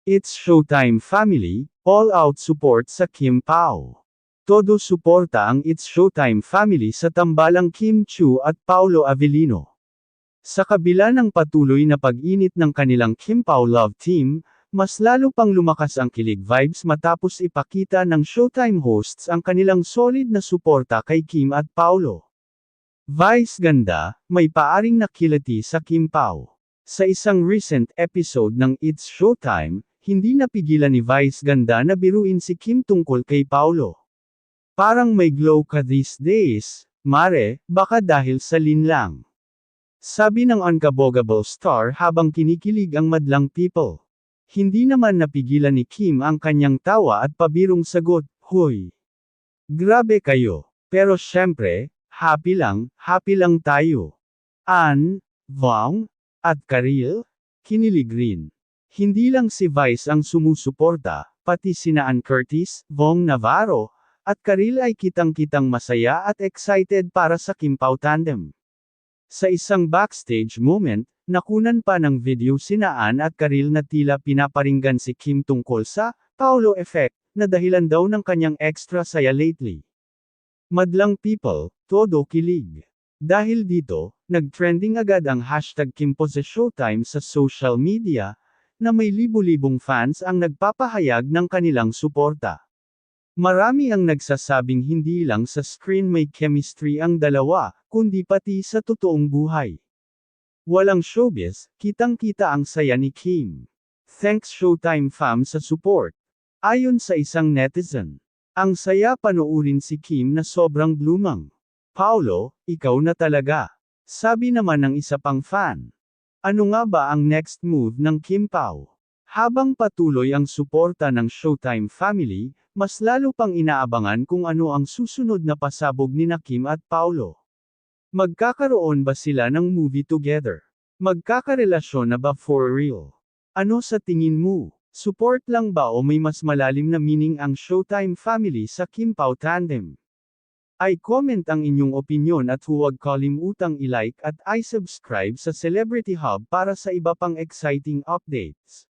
It's Showtime family, all-out support sa Kim Pao. Todo suporta ang It's Showtime family sa tambalang Kim Chiu at Paolo Avellino. Sa kabila ng patuloy na pag-init ng kanilang Kim Pao love team, mas lalo pang lumakas ang kilig vibes matapos ipakita ng Showtime hosts ang kanilang solid na suporta kay Kim at Paolo. Vice ganda, may paaring nakilati sa Kim Pao. Sa isang recent episode ng It's Showtime, hindi napigilan ni Vice ganda na biruin si Kim tungkol kay Paolo. Parang may glow ka these days, mare, baka dahil sa Lin lang. Sabi ng unkabogable star habang kinikilig ang madlang people. Hindi naman napigilan ni Kim ang kanyang tawa at pabirong sagot, "Hoy! Grabe kayo. Pero syempre, happy lang tayo." Ann, Vong, at Karil, kinilig rin. Hindi lang si Vice ang sumusuporta, pati sina Ann Curtis, Vong Navarro, at Karil ay kitang-kitang masaya at excited para sa Kim Pao tandem. Sa isang backstage moment, nakunan pa ng video sina Ann at Karil na tila pinaparinggan si Kim tungkol sa Paolo effect, na dahilan daw ng kanyang extra saya lately. Madlang people, todo kilig. Dahil dito, nag-trending agad ang hashtag #KimPoSaShowtime sa social media, na may libu-libong fans ang nagpapahayag ng kanilang suporta. Marami ang nagsasabing hindi lang sa screen may chemistry ang dalawa, kundi pati sa totoong buhay. Walang showbiz, kitang-kita ang saya ni Kim. Thanks Showtime fam sa support. Ayon sa isang netizen, ang saya panoorin si Kim na sobrang blumang. Paolo, ikaw na talaga. Sabi naman ng isa pang fan. Ano nga ba ang next move ng Kim Pao? Habang patuloy ang suporta ng Showtime family, mas lalo pang inaabangan kung ano ang susunod na pasabog nina Kim at Paolo. Magkakaroon ba sila ng movie together? Magkakarelasyon na ba for real? Ano sa tingin mo? Support lang ba o may mas malalim na meaning ang Showtime family sa Kim Pao tandem? I-comment ang inyong opinyon at huwag kalimutang i-like at i-subscribe sa Celebrity Hub para sa iba pang exciting updates.